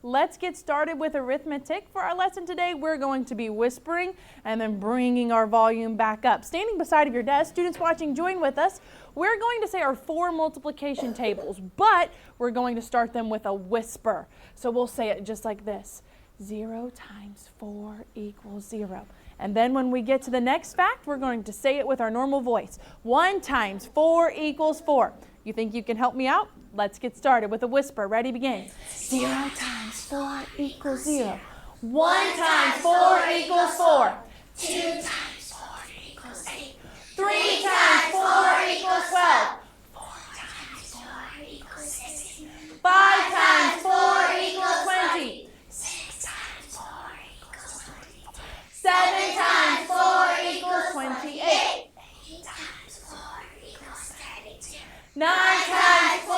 Let's get started with arithmetic. For our lesson today, we're going to be whispering and then bringing our volume back up. Standing beside of your desk, students watching, join with us. We're going to say our 4 multiplication tables, but we're going to start them with a whisper. So we'll say it just like this. 0 times 4 equals 0. And then when we get to the next fact, we're going to say it with our normal voice. 1 times 4 equals 4. You think you can help me out? Let's get started with a whisper. Ready, begin. 0 times 4 equals 0. 1 times 4 equals 4. 2 times 4 equals 8. 3 times 4 equals 12. 4 times 4 equals 16. 5 times 4 equals 20. 6 times 4 equals 20. 7 times 4 equals 28. 8 times 4 equals 32. 9 times 4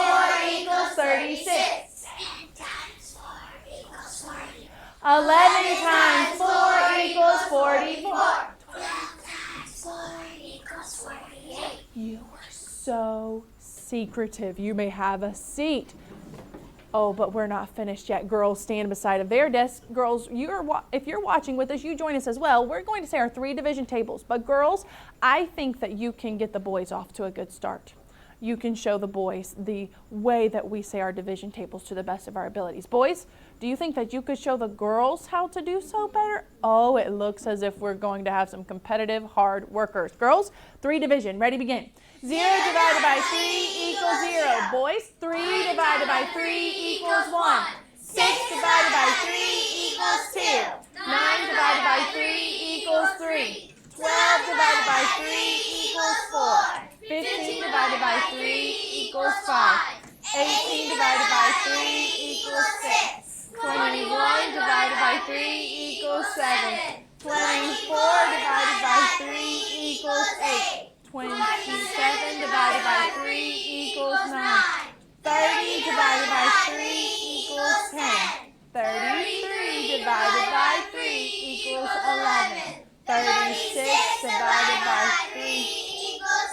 equals 36. 10 times 4 equals 40. 11 times 4 equals 44. 12 times 4 equals 48. You are so secretive. You may have a seat. Oh, but we're not finished yet. Girls, stand beside of their desk. Girls, if you're watching with us, you join us as well. We're going to say our 3 division tables. But girls, I think that you can get the boys off to a good start. You can show the boys the way that we say our division tables to the best of our abilities. Boys, do you think that you could show the girls how to do so better? Oh, it looks as if we're going to have some competitive hard workers. Girls, 3 division. Ready, begin. 0 divided by 3 equals 0. Boys, 3 divided by 3 equals 1. 6 divided by 3 equals 2. 9 divided by 3 equals 3. 12 divided by 3 equals 4. 15 divided by 3 equals 5. 18 divided by 3 equals 6. 21 divided by 3 equals 7. 24 divided by 3 equals 8. 27 divided by 3 equals 9. 30 divided by 3 equals 10. 33 divided by 3 equals 11. 36 divided by 3 equals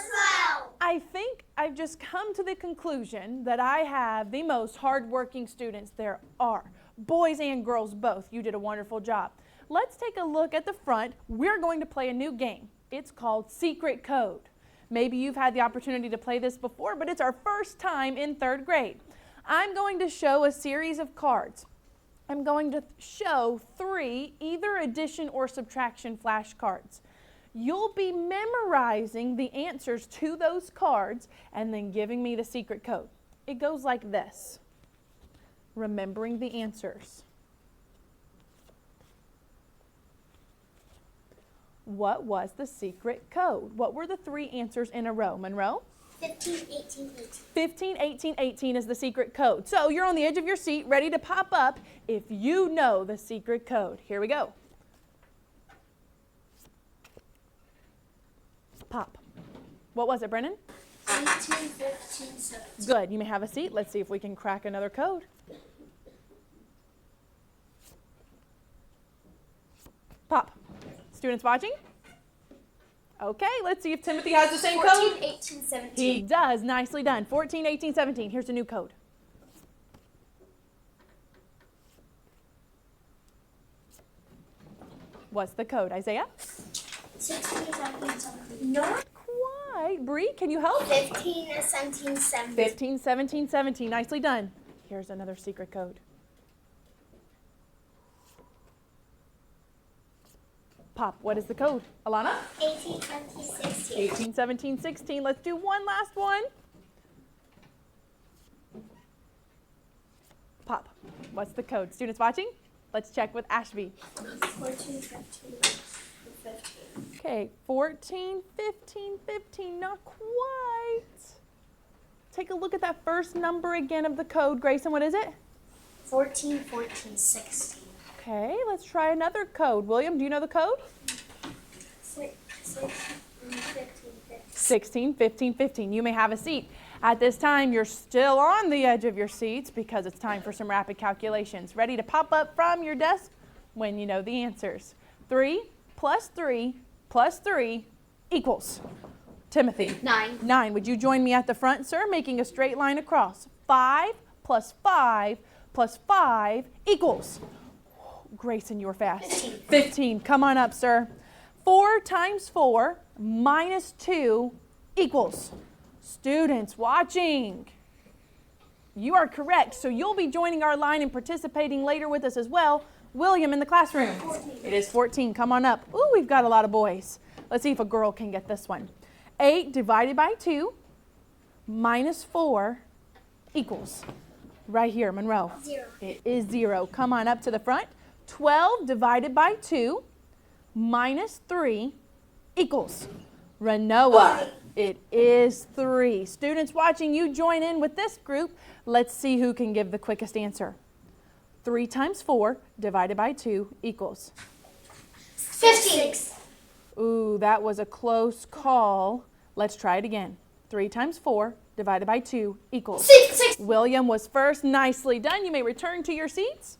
12. I think I've just come to the conclusion that I have the most hardworking students there are. Boys and girls both. You did a wonderful job. Let's take a look at the front. We're going to play a new game. It's called Secret Code. Maybe you've had the opportunity to play this before, but it's our first time in 3rd grade. I'm going to show a series of cards. I'm going to show 3 either addition or subtraction flashcards. You'll be memorizing the answers to those cards and then giving me the secret code. It goes like this. Remembering the answers. What was the secret code? What were the 3 answers in a row? Monroe? 15, 18, 18. 15, 18, 18 is the secret code. So you're on the edge of your seat, ready to pop up if you know the secret code. Here we go. Pop. What was it, Brennan? 18, 15, 17. Good. You may have a seat. Let's see if we can crack another code. Pop. Students watching? Okay, let's see if Timothy has the same 14, code. 18, 17. He does. Nicely done. 14, 18, 17. Here's a new code. What's the code, Isaiah? 16, 17, 17. Not quite. Bree, can you help? 15, 17, 17. 15, 17, 17. Nicely done. Here's another secret code. Pop, what is the code? Alana? 18, 17, 16. 18, 17, 16. Let's do one last one. Pop, what's the code? Students watching? Let's check with Ashby. 14, 15, 15. Okay, 14, 15, 15. Not quite. Take a look at that first number again of the code. Grayson, what is it? 14, 14, 16. Okay, let's try another code. William, do you know the code? 15, 15. 16, 15, 15. You may have a seat. At this time, you're still on the edge of your seats because it's time for some rapid calculations. Ready to pop up from your desk when you know the answers. 3 plus 3 plus 3 equals. Timothy. 9. 9. Would you join me at the front, sir, making a straight line across? 5 plus 5 plus 5 equals. Grayson, you were fast. 15. Come on up, sir. 4 times 4 minus 2 equals. Students watching, you are correct. So you'll be joining our line and participating later with us as well. William in the classroom. 14. It is 14. Come on up. Ooh, we've got a lot of boys. Let's see if a girl can get this one. 8 divided by 2 minus 4 equals. Right here, Monroe. 0. It is 0. Come on up to the front. 12 divided by 2 minus 3 equals. Renoa. It is 3. Students watching, you join in with this group. Let's see who can give the quickest answer. 3 times 4 divided by 2 equals. 56. Ooh, that was a close call. Let's try it again. 3 times 4 divided by 2 equals. 6. William was first. Nicely done. You may return to your seats.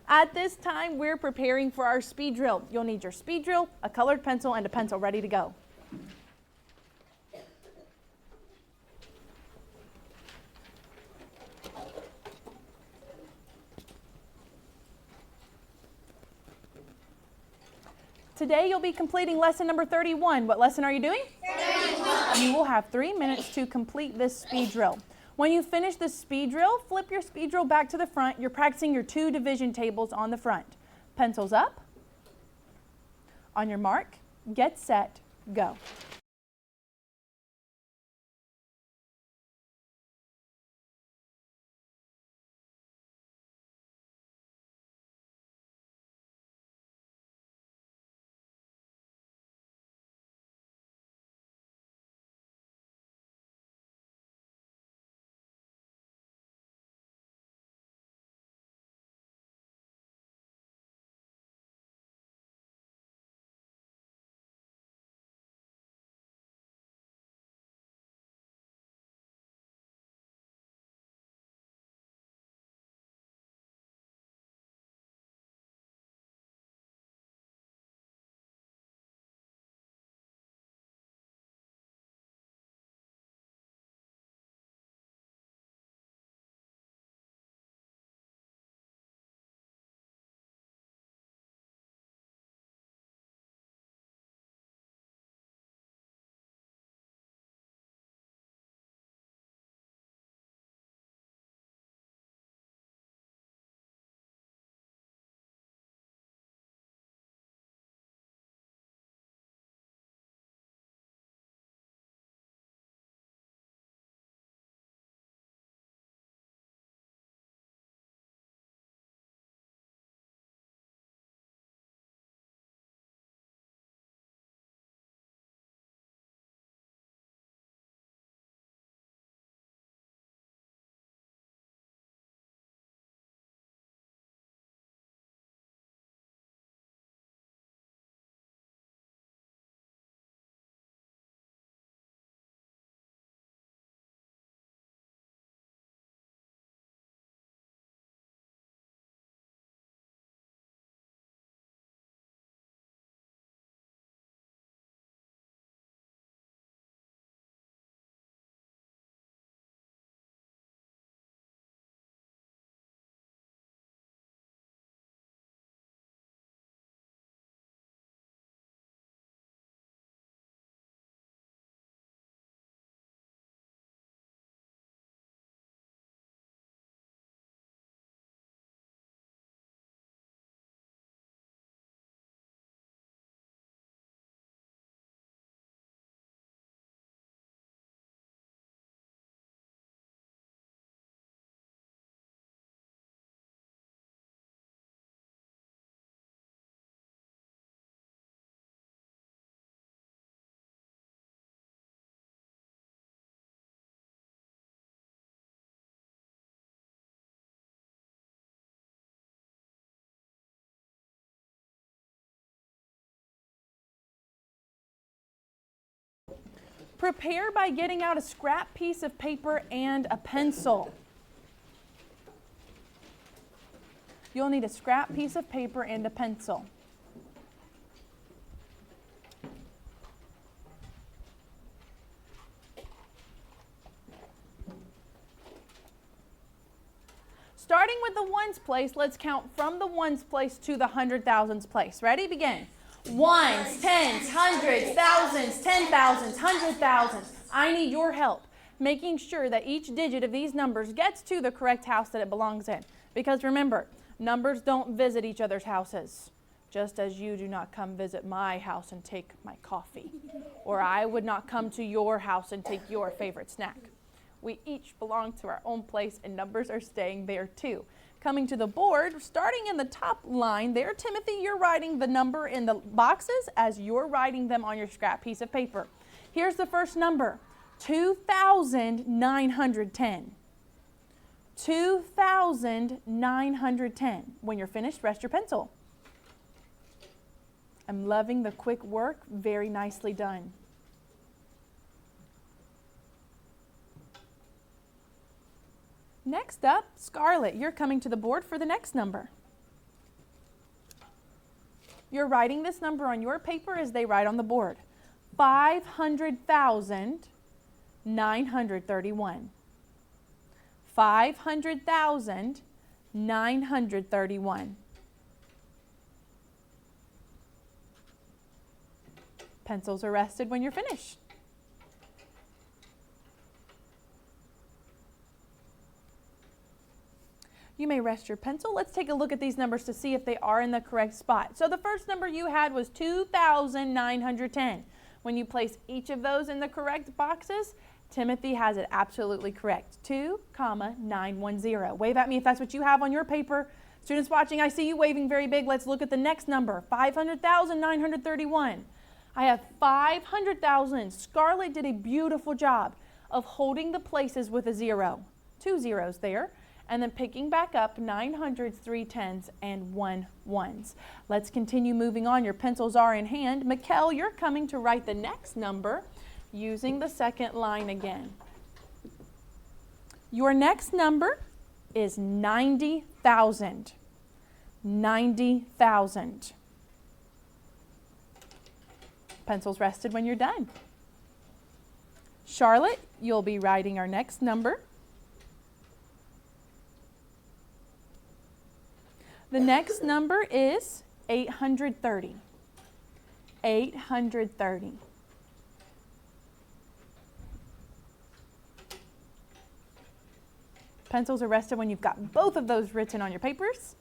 At this time, we're preparing for our speed drill. You'll need your speed drill, a colored pencil, and a pencil ready to go. Today you'll be completing lesson number 31. What lesson are you doing? 31. You will have 3 minutes to complete this speed drill. When you finish this speed drill, flip your speed drill back to the front. You're practicing your 2 division tables on the front. Pencils up. On your mark, get set, go. Prepare by getting out a scrap piece of paper and a pencil. You'll need a scrap piece of paper and a pencil. Starting with the ones place, let's count from the ones place to the 100,000s place. Ready? Begin. Ones, tens, hundreds, thousands, 10,000s, 100,000s. I need your help making sure that each digit of these numbers gets to the correct house that it belongs in. Because remember, numbers don't visit each other's houses, just as you do not come visit my house and take my coffee, or I would not come to your house and take your favorite snack. We each belong to our own place, and numbers are staying there too. Coming to the board, starting in the top line there, Timothy, you're writing the number in the boxes as you're writing them on your scrap piece of paper. Here's the first number, 2,910. 2,910. When you're finished, rest your pencil. I'm loving the quick work. Very nicely done. Next up, Scarlett, you're coming to the board for the next number. You're writing this number on your paper as they write on the board. 500,931. 500,931. Pencils are rested when you're finished. You may rest your pencil. Let's take a look at these numbers to see if they are in the correct spot. So the first number you had was 2,910. When you place each of those in the correct boxes, Timothy has it absolutely correct. 2,910. Wave at me if that's what you have on your paper. Students watching, I see you waving very big. Let's look at the next number, 500,931. I have 500,000. Scarlett did a beautiful job of holding the places with a zero. 2 zeros there. And then picking back up 900s, 3 10s, and 1 1s. Let's continue moving on. Your pencils are in hand. Mikkel, you're coming to write the next number using the second line again. Your next number is 90,000. 90,000. Pencils rested when you're done. Charlotte, you'll be writing our next number. The next number is 830. 830. Pencils are rested when you've got both of those written on your papers.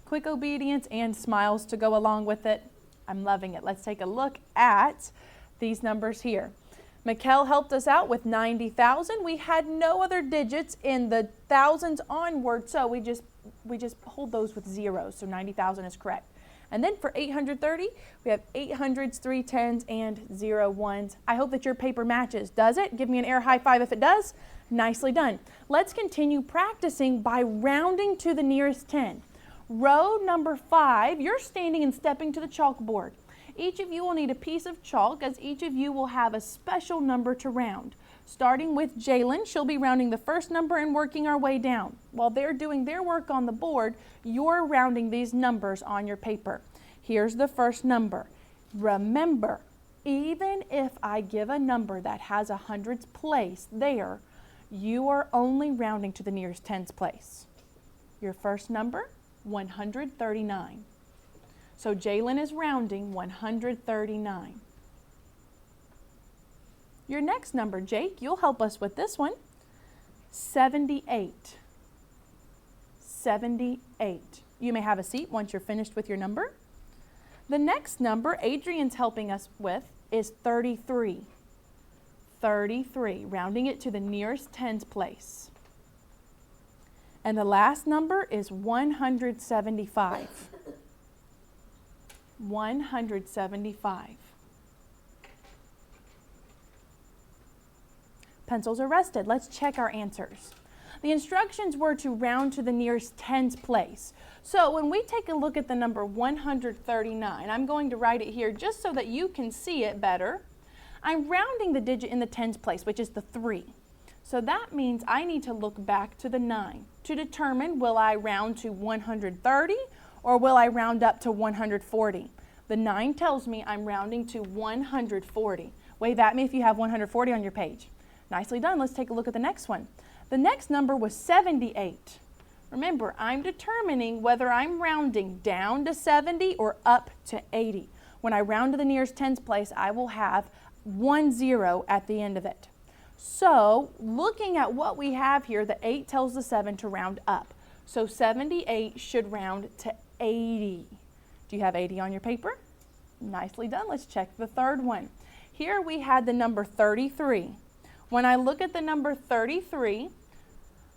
Quick obedience and smiles to go along with it. I'm loving it. Let's take a look at these numbers here. Mikkel helped us out with 90,000. We had no other digits in the thousands onward, so we just hold those with zeros, so 90,000 is correct. And then for 830, we have 800s, 3 10s, and 0 1s. I hope that your paper matches. Does it? Give me an air high five if it does. Nicely done. Let's continue practicing by rounding to the nearest 10. Row number 5, you're standing and stepping to the chalkboard. Each of you will need a piece of chalk as each of you will have a special number to round. Starting with Jalen, she'll be rounding the first number and working our way down. While they're doing their work on the board, you're rounding these numbers on your paper. Here's the first number. Remember, even if I give a number that has a hundreds place there, you are only rounding to the nearest tens place. Your first number, 139. So Jalen is rounding 139. Your next number, Jake, you'll help us with this one. 78. 78. You may have a seat once you're finished with your number. The next number Adrian's helping us with is 33. 33, rounding it to the nearest tens place. And the last number is 175. 175. Pencils are rested. Let's check our answers. The instructions were to round to the nearest tens place. So when we take a look at the number 139, I'm going to write it here just so that you can see it better. I'm rounding the digit in the tens place, which is the 3. So that means I need to look back to the 9 to determine will I round to 130 or will I round up to 140? The 9 tells me I'm rounding to 140. Wave at me if you have 140 on your page. Nicely done. Let's take a look at the next one. The next number was 78. Remember, I'm determining whether I'm rounding down to 70 or up to 80. When I round to the nearest tens place, I will have 1 0 at the end of it. So, looking at what we have here, the 8 tells the 7 to round up. So 78 should round to 80. Do you have 80 on your paper? Nicely done. Let's check the third one. Here we had the number 33. When I look at the number 33,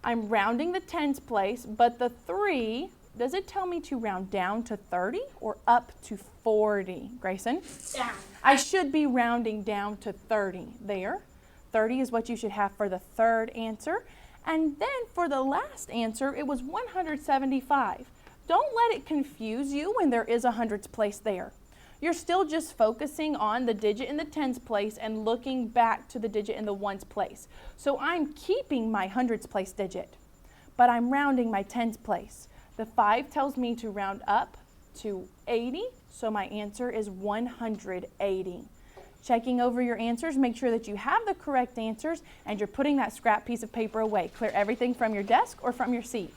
I'm rounding the tens place, but the 3, does it tell me to round down to 30 or up to 40? Grayson? Down. I should be rounding down to 30 there. 30 is what you should have for the third answer. And then for the last answer, it was 175. Don't let it confuse you when there is a hundreds place there. You're still just focusing on the digit in the tens place and looking back to the digit in the ones place. So I'm keeping my hundreds place digit, but I'm rounding my tens place. The 5 tells me to round up to 80, so my answer is 180. Checking over your answers, make sure that you have the correct answers and you're putting that scrap piece of paper away. Clear everything from your desk or from your seat.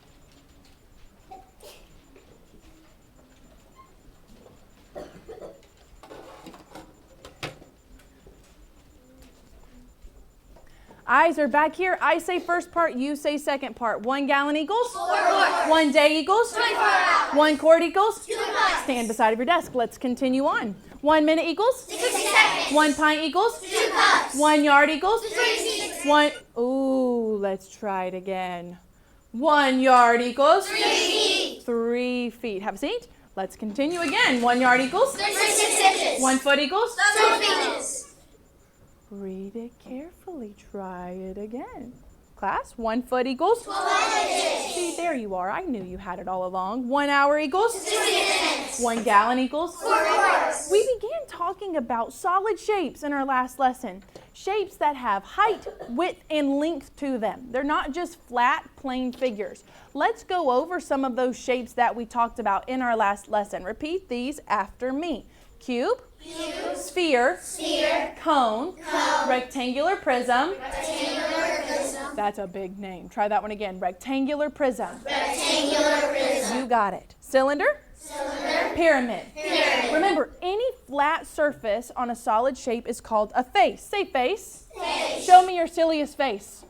Eyes are back here. I say first part, you say second part. 1 gallon equals? 4 quarts. 1 day equals? 24 hours. 1 quart equals? 2 pints. Stand beside of your desk. Let's continue on. 1 minute equals? 60 seconds. 1 pint equals? 2 cups. 1 yard equals? 3 feet. 1, ooh, let's try it again. 1 yard equals? 3 feet. 3 feet. Have a seat. Let's continue again. 1 yard equals? 36 inches. 1 foot equals? 12 inches. Read it carefully. Try it again. Class, 1 foot equals? 12 inches. See, there you are. I knew you had it all along. 1 hour equals? 60 minutes. 1 gallon equals? 4 quarts. We began talking about solid shapes in our last lesson. Shapes that have height, width, and length to them. They're not just flat, plain figures. Let's go over some of those shapes that we talked about in our last lesson. Repeat these after me. Cube, Cube. sphere, Sphere. cone, Cone. rectangular prism. Rectangular prism. That's a big name. Try that one again. Rectangular prism. Rectangular prism. You got it. Cylinder, Cylinder. pyramid. Pyramid. Remember, any flat surface on a solid shape is called a face. Say face. Face. Show me your silliest face.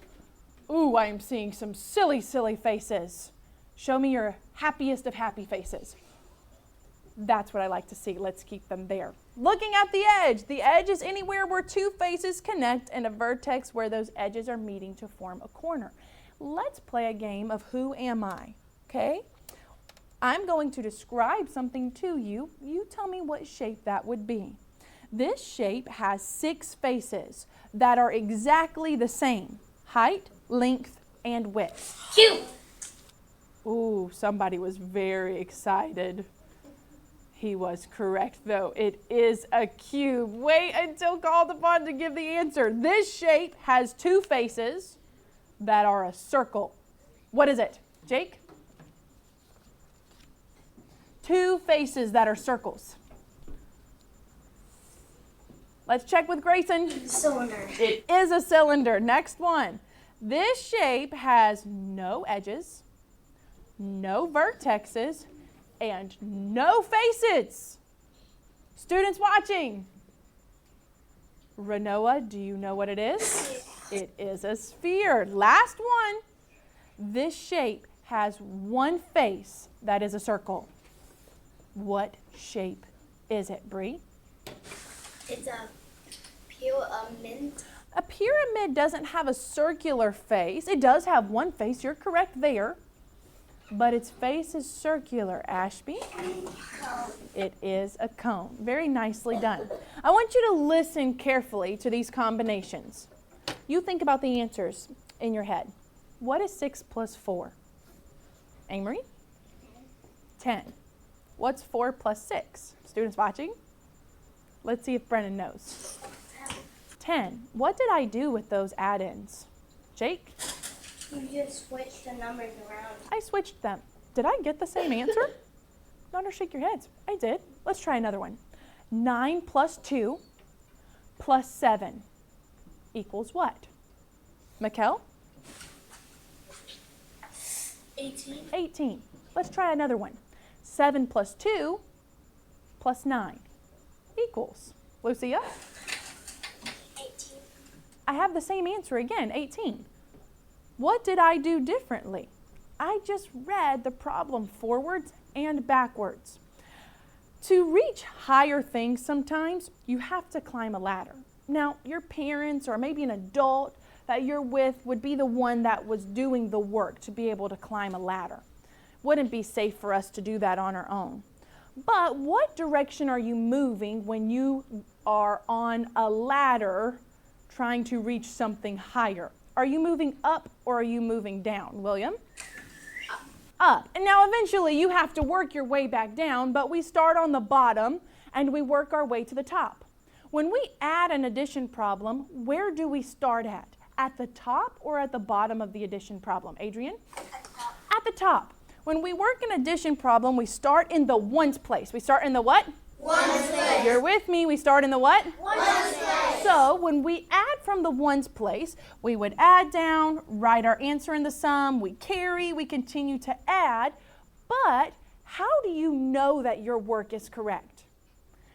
Ooh, I am seeing some silly, silly faces. Show me your happiest of happy faces. That's what I like to see. Let's keep them there. Looking at the edge. The edge is anywhere where two faces connect and a vertex where those edges are meeting to form a corner. Let's play a game of who am I, okay? I'm going to describe something to you. You tell me what shape that would be. This shape has 6 faces that are exactly the same. Height, length, and width. Cube. Ooh, somebody was very excited. He was correct, though. It is a cube. Wait until called upon to give the answer. This shape has 2 faces that are a circle. What is it, Jake? 2 faces that are circles. Let's check with Grayson. Cylinder. It is a cylinder. Next one. This shape has no edges, no vertexes, and no faces. Students watching. Renoa, do you know what it is? It is a sphere. Last one. This shape has 1 face that is a circle. What shape is it, Bree? It's a pyramid. A pyramid doesn't have a circular face. It does have 1 face. You're correct there. But its face is circular, Ashby. It is a cone. Very nicely done. I want you to listen carefully to these combinations. You think about the answers in your head. What is 6 plus 4? Amory? 10. What's 4 plus 6? Students watching? Let's see if Brennan knows. 10. What did I do with those add-ins? Jake? You just switch the numbers around. I switched them. Did I get the same answer? Nod or shake your heads. I did. Let's try another one. 9 plus 2 plus 7 equals what? Mikkel? 18. 18. Let's try another one. 7 plus 2 plus 9 equals. Lucia? 18. I have the same answer again, 18. What did I do differently? I just read the problem forwards and backwards. To reach higher things sometimes, you have to climb a ladder. Now, your parents or maybe an adult that you're with would be the one that was doing the work to be able to climb a ladder. Wouldn't be safe for us to do that on our own. But what direction are you moving when you are on a ladder trying to reach something higher? Are you moving up or are you moving down, William? Up. And now eventually you have to work your way back down, but we start on the bottom and we work our way to the top. When we add an addition problem, where do we start at? At the top or at the bottom of the addition problem? Adrian? At the top. When we work an addition problem, we start in the ones place. We start in the what? Ones place. You're with me. We start in the what? Ones place. So when we add from the ones place, we would add down, write our answer in the sum, we carry, we continue to add. But how do you know that your work is correct?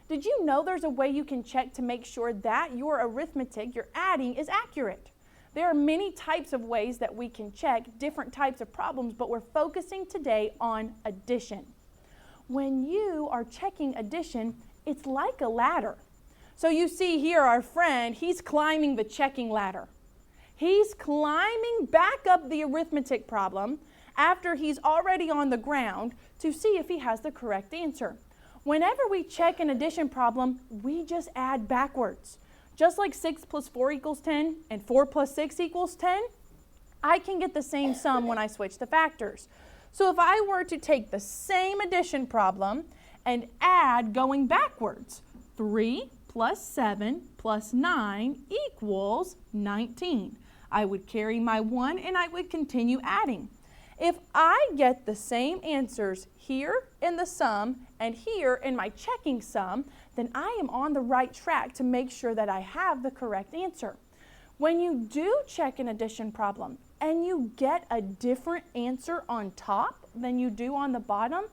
Did you know there's a way you can check to make sure that your arithmetic, your adding, is accurate? There are many types of ways that we can check different types of problems, but we're focusing today on addition. When you are checking addition, it's like a ladder. So you see here our friend, he's climbing the checking ladder. He's climbing back up the arithmetic problem after he's already on the ground to see if he has the correct answer. Whenever we check an addition problem, we just add backwards. Just like 6 plus 4 equals 10 and 4 plus 6 equals 10, I can get the same sum when I switch the factors. So if I were to take the same addition problem and add going backwards, 3 plus 7 plus 9 equals 19. I would carry my 1 and I would continue adding. If I get the same answers here in the sum and here in my checking sum, then I am on the right track to make sure that I have the correct answer. When you do check an addition problem and you get a different answer on top than you do on the bottom,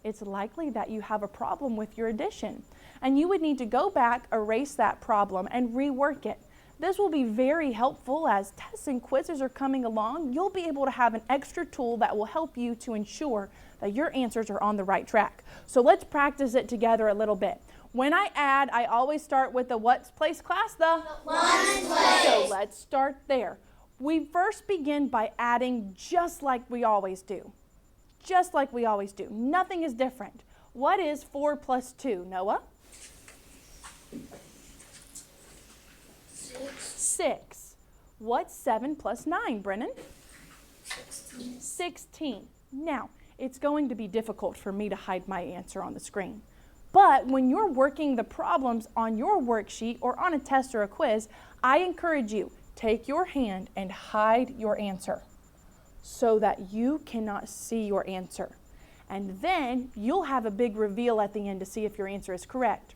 it's likely that you have a problem with your addition. And you would need to go back, erase that problem, and rework it. This will be very helpful as tests and quizzes are coming along. You'll be able to have an extra tool that will help you to ensure that your answers are on the right track. So let's practice it together a little bit. When I add, I always start with the what place class? The Ones place. So let's start there. We first begin by adding just like we always do. Just like we always do. Nothing is different. What is 4 plus 2, Noah? 6. What's 7 plus 9, Brennan? 16. 16. Now, it's going to be difficult for me to hide my answer on the screen. But when you're working the problems on your worksheet or on a test or a quiz, I encourage you, take your hand and hide your answer so that you cannot see your answer. And then you'll have a big reveal at the end to see if your answer is correct.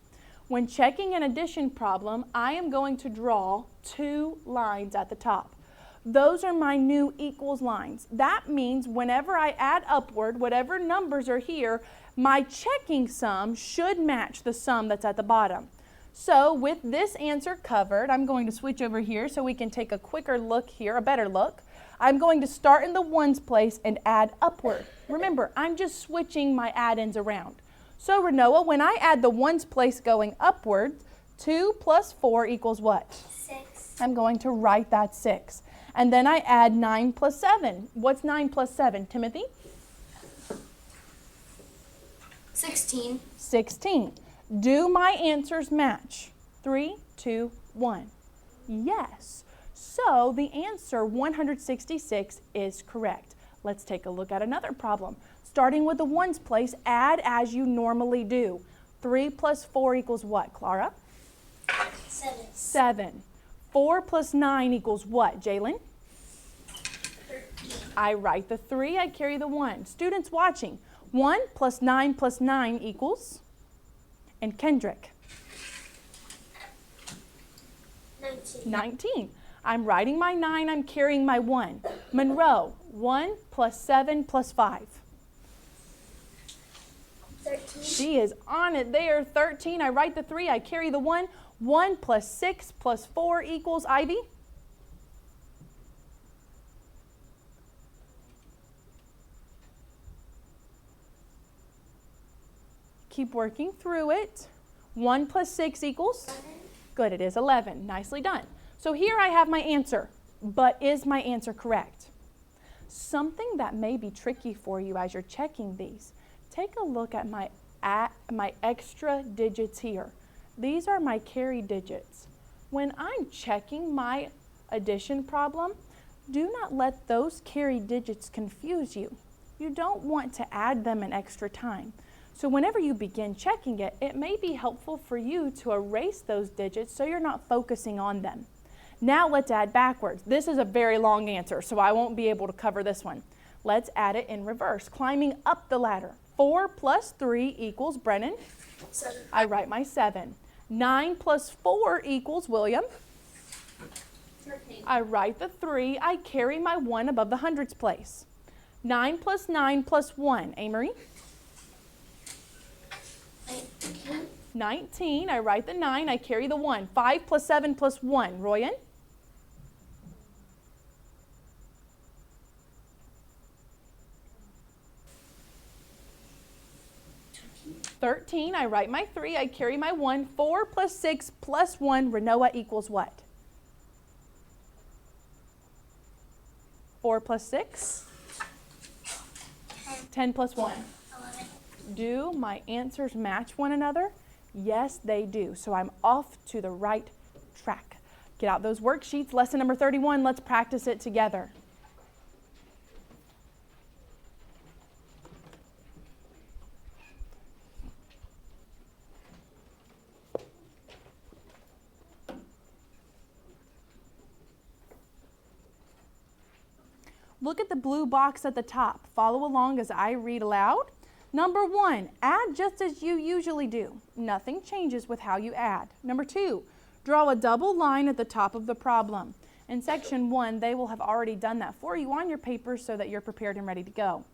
When checking an addition problem, I am going to draw 2 lines at the top. Those are my new equals lines. That means whenever I add upward, whatever numbers are here, my checking sum should match the sum that's at the bottom. So with this answer covered, I'm going to switch over here so we can take a quicker look here, a better look. I'm going to start in the ones place and add upward. Remember, I'm just switching my add-ins around. So Renoa, when I add the ones place going upward, 2 plus 4 equals what? 6. I'm going to write that 6. And then I add 9 plus 7. What's 9 plus 7, Timothy? 16. 16. Do my answers match? 3, 2, 1. Yes. So the answer 166 is correct. Let's take a look at another problem. Starting with the ones place, add as you normally do. 3 plus 4 equals what, Clara? 7. 7. 4 plus 9 equals what, Jalen? 13. I write the 3, I carry the 1. Students watching, 1 plus 9 plus 9 equals? And Kendrick? 19. 19. I'm writing my 9, I'm carrying my 1. Monroe, 1 plus 7 plus 5. 13. She is on it there, 13. I write the 3, I carry the 1. 1 plus 6 plus 4 equals Ivy. Keep working through it. 1 plus 6 equals? 11. Good, it is 11. Nicely done. So here I have my answer, but is my answer correct? Something that may be tricky for you as you're checking these, take a look at my extra digits here. These are my carry digits. When I'm checking my addition problem, do not let those carry digits confuse you. You don't want to add them an extra time. So whenever you begin checking it, it may be helpful for you to erase those digits so you're not focusing on them. Now let's add backwards. This is a very long answer, so I won't be able to cover this one. Let's add it in reverse, climbing up the ladder. 4 plus 3 equals Brennan. 7. I write my 7. 9 plus 4 equals William. 13. I write the 3. I carry my 1 above the hundreds place. 9 plus 9 plus 1. Amory. 19. 19. I write the 9. I carry the 1. 5 plus 7 plus 1. Royan. 13. I write my 3. I carry my 1. 4 plus 6 plus 1. Renoa equals what? 4 plus 6? 10 plus 1. 11. Do my answers match one another? Yes, they do. So I'm off to the right track. Get out those worksheets. Lesson number 31. Let's practice it together. Look at the blue box at the top. Follow along as I read aloud. Number 1, add just as you usually do. Nothing changes with how you add. Number 2, draw a double line at the top of the problem. In section 1, they will have already done that for you on your paper so that you're prepared and ready to go.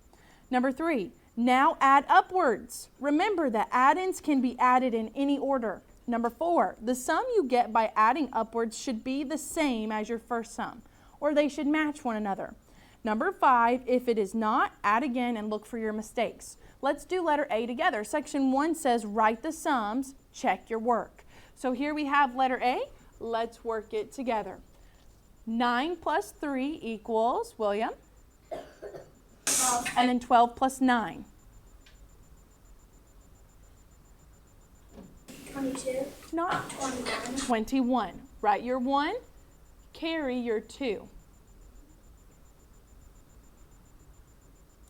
Number 3, now add upwards. Remember that add-ins can be added in any order. Number 4, the sum you get by adding upwards should be the same as your first sum, or they should match one another. Number 5, if it is not, add again and look for your mistakes. Let's do letter A together. Section 1 says write the sums, check your work. So here we have letter A. Let's work it together. 9 plus 3 equals, William? 12. And then 12 plus 9. 22. Not 21. 21. Write your 1, carry your 2.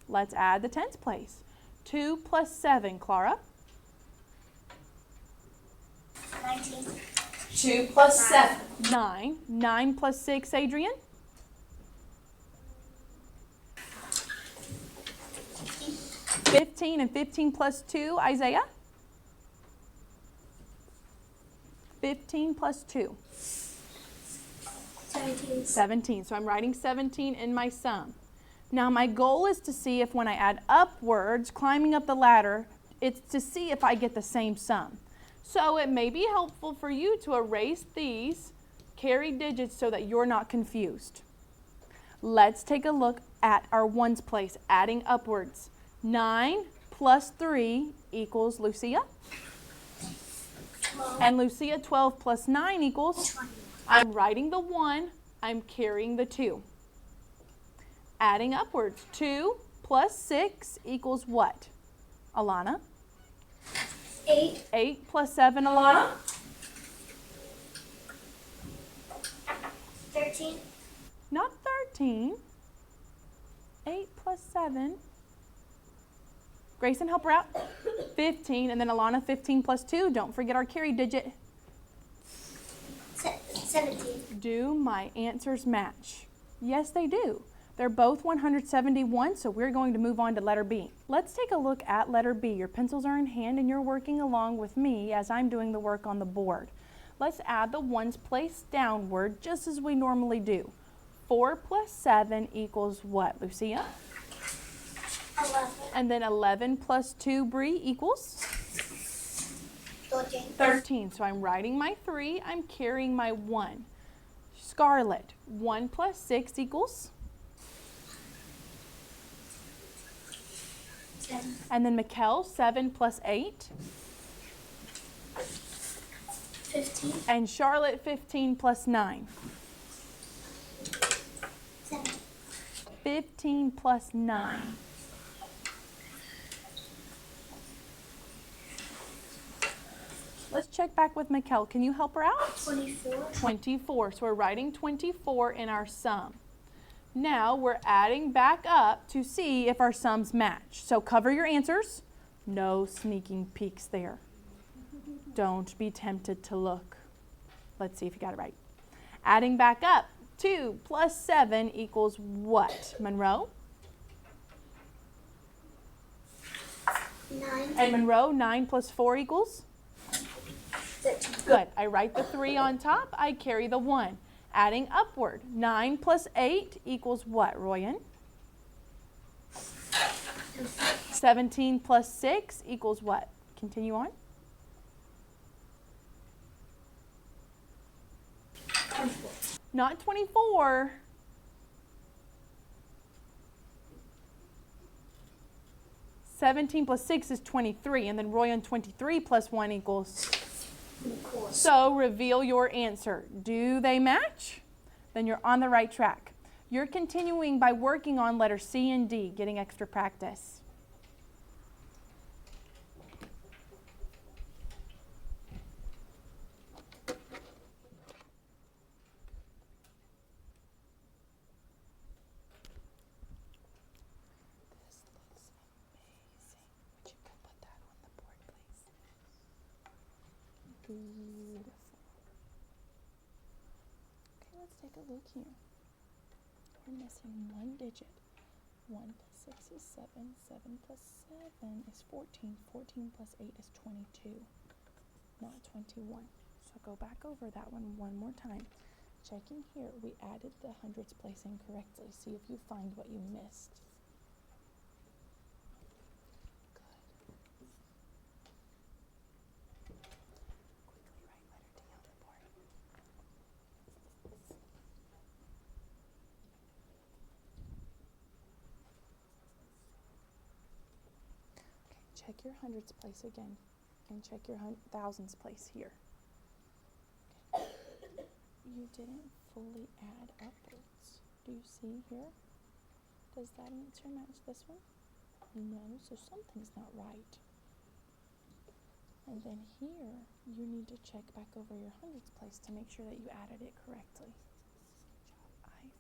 Let's add the tens place. 2 plus 7, Clara. 19. 2 plus 7. 9. 9 plus 6, Adrian. 15 and 15 plus 2, Isaiah. 15 plus 2. 17. 17. So I'm writing 17 in my sum. Now my goal is to see if when I add upwards, climbing up the ladder, it's to see if I get the same sum. So it may be helpful for you to erase these carry digits so that you're not confused. Let's take a look at our ones place, adding upwards. 9 plus 3 equals Lucia. 12. And Lucia, 12 plus 9 equals? 21. I'm writing the 1, I'm carrying the 2. Adding upwards, 2 plus 6 equals what? Alana? 8. 8 plus 7, Alana? 13. Not 13. 8 plus 7. Grayson, help her out. 15, and then Alana, 15 plus 2. Don't forget our carry digit. 17. Do my answers match? Yes, they do. They're both 171, so we're going to move on to letter B. Let's take a look at letter B. Your pencils are in hand and you're working along with me as I'm doing the work on the board. Let's add the ones place downward just as we normally do. 4 plus 7 equals what, Lucia? 11. And then 11 plus 2, Bree, equals? 13. 13. So I'm writing my 3, I'm carrying my 1. Scarlett, 1 plus 6 equals? 7. And then Mikkel, 7 plus 8. 15. And Charlotte, 15 plus 9. 7. 15 plus 9. Let's check back with Mikkel. Can you help her out? 24. 24. So we're writing 24 in our sum. Now we're adding back up to see if our sums match. So cover your answers. No sneaking peeks there. Don't be tempted to look. Let's see if you got it right. Adding back up, 2 plus 7 equals what, Monroe? 9. And Monroe, 9 plus 4 equals? 13. Good. I write the 3 on top. I carry the 1. Adding upward, 9 plus 8 equals what, Royan? 17 plus 6 equals what? Continue on. 24. Not 24. Seventeen plus 6 is 23, and then Royan, 23 plus 1 equals? So reveal your answer. Do they match? Then you're on the right track. You're continuing by working on letter C and D, getting extra practice. This looks amazing. Would you go put that on the board, please? Beautiful. Okay, let's take a look here. We're missing one digit. 1 plus 6 is 7. 7 plus 7 is 14. 14 plus 8 is 22, not 21. So go back over that one more time. Checking here, we added the hundreds place incorrectly. See if you find what you missed. Quickly write letter D on the board. Okay, check your hundreds place again and check your thousands place here. Okay. You didn't fully add upwards. Do you see here? Does that answer match this one? No, so something's not right. And then here, you need to check back over your hundreds place to make sure that you added it correctly. Good job, Ivy.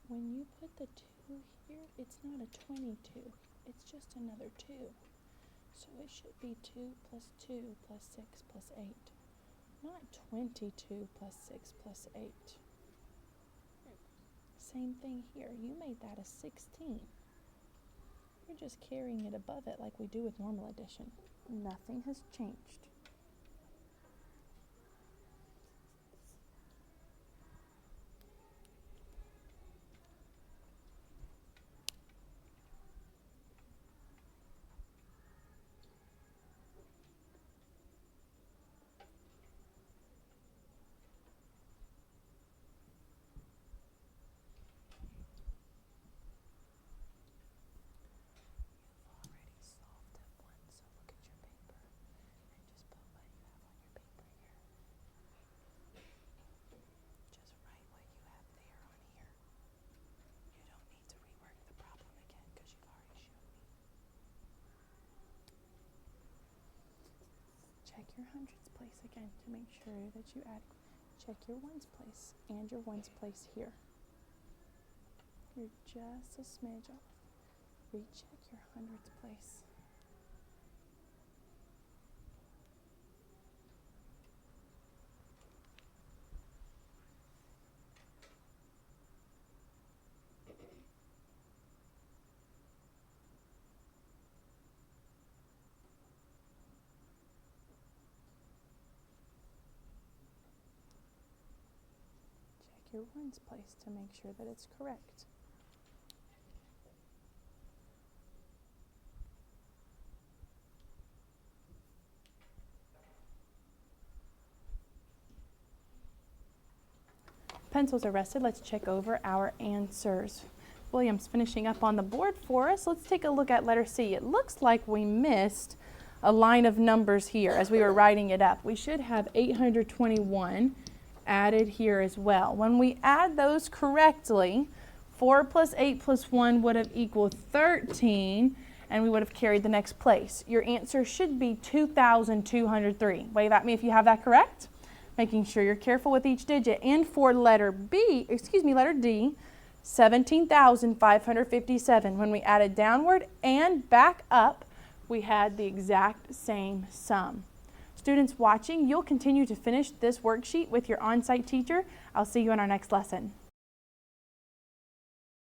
When you put the 2 here, it's not a 22. It's just another 2. So it should be 2 plus 2 plus 6 plus 8. Not 22 plus 6 plus 8. Same thing here. You made that a 16. You're just carrying it above it like we do with normal addition. Nothing has changed. Check your hundreds place again to make sure that you add. Check your ones place and your ones place here. You're just a smidge off. Recheck your hundreds place. your ones place to make sure that it's correct. Pencils are rested. Let's check over our answers. William's finishing up on the board for us. Let's take a look at letter C. It looks like we missed a line of numbers here as we were writing it up. We should have 821 added here as well. When we add those correctly, 4 plus 8 plus 1 would have equaled 13, and we would have carried the next place. Your answer should be 2,203. Wave at me if you have that correct. Making sure you're careful with each digit. And for letter D, 17,557. When we added downward and back up, we had the exact same sum. Students watching, you'll continue to finish this worksheet with your on-site teacher. I'll see you in our next lesson.